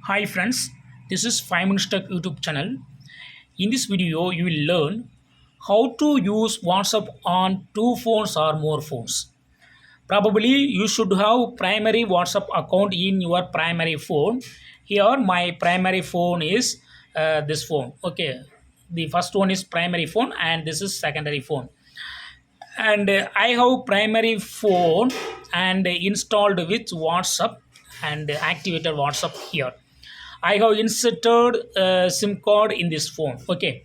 Hi friends, this is 5 Minutes Tech YouTube channel. In this video, you will learn how to use WhatsApp on two phones or more phones. Probably you should have primary WhatsApp account in your primary phone. Here my primary phone is this phone. Okay, the first one is primary phone and this is secondary phone. And I have primary phone and installed with WhatsApp and activated WhatsApp here. I have inserted a SIM card in this phone. Okay.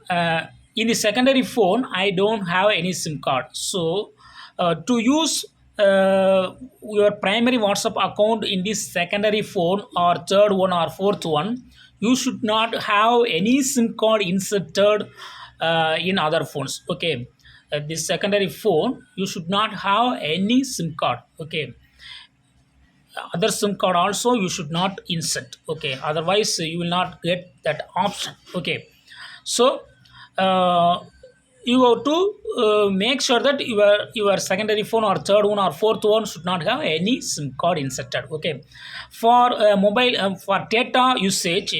In the secondary phone, I don't have any SIM card. So, to use your primary WhatsApp account in this secondary phone or third one or fourth one, you should not have any SIM card inserted in other phones. Okay. This secondary phone, you should not have any SIM card. Okay, other sim card also you should not insert. Okay, otherwise you will not get that option. Okay, so uh, you have to make sure that your secondary phone or third one or fourth one should not have any sim card inserted. Okay, for mobile for data usage,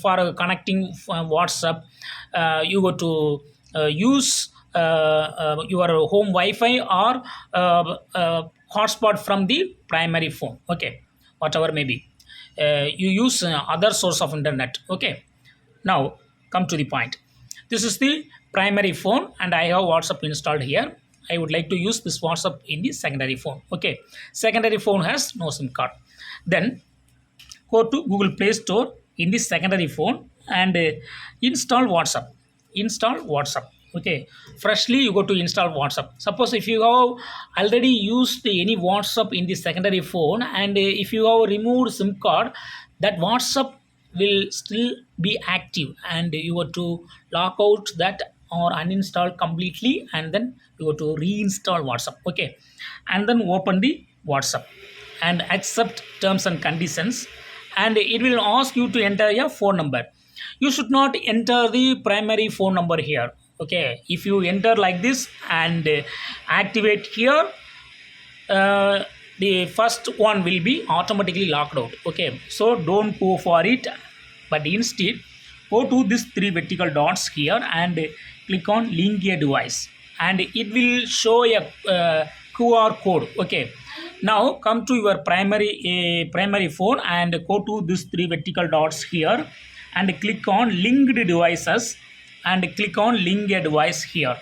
for connecting WhatsApp, you go to use your home Wi-Fi or hotspot from the primary phone. Okay, whatever may be, you use other source of internet. Okay, now come to the point. This is the primary phone and I have WhatsApp installed here. I would like to use this WhatsApp in the secondary phone. Okay, secondary phone has no SIM card. Then go to Google Play Store in the secondary phone and install WhatsApp. Install WhatsApp. Okay, freshly you go to install WhatsApp. Suppose if you have already used any WhatsApp in the secondary phone and if you have removed SIM card, that WhatsApp will still be active and you have to lock out that or uninstall completely and then you have to reinstall WhatsApp. Okay, and then open the WhatsApp and accept terms and conditions, and it will ask you to enter your phone number. You should not enter the primary phone number here. Okay, if you enter like this and activate here, the first one will be automatically locked out. Okay, so don't go for it, but instead go to these three vertical dots here and click on link a device and it will show a QR code. Okay, now come to your primary phone and go to these three vertical dots here and click on linked devices and click on link a device here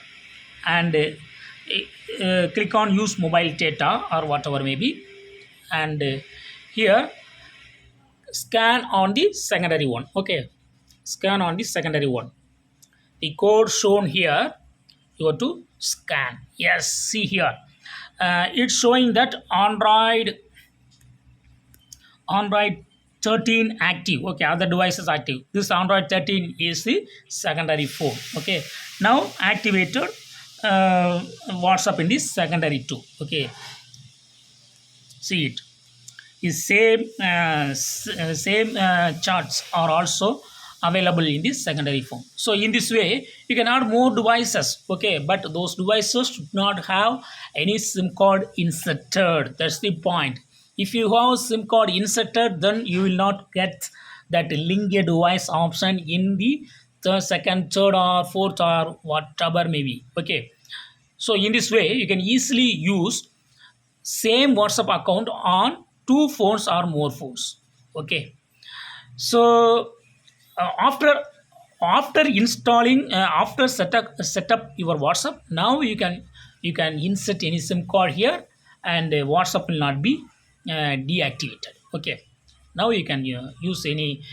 and click on use mobile data or whatever may be, and here scan on the secondary one. Okay, scan on the secondary one. The code shown here, you have to scan. Yes, see here, it's showing that Android 13 active. Okay, other devices active. This Android 13 is the secondary phone. Okay, now activated WhatsApp in the secondary too. Okay, see it is same charts are also available in the secondary phone. So in this way you can add more devices. Okay, but those devices should not have any SIM card inserted. That's the point. If you have SIM card inserted, then you will not get that link a device option in the second, third or fourth or whatever may be. Okay, so in this way you can easily use same WhatsApp account on two phones or more phones. Okay, so after installing after set up your WhatsApp, now you can insert any SIM card here and WhatsApp will not be deactivated. Okay, now you can use any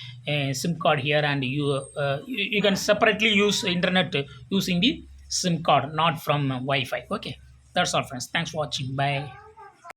SIM card here and you can separately use internet using the SIM card, not from Wi-Fi. Okay, that's all friends, thanks for watching, bye.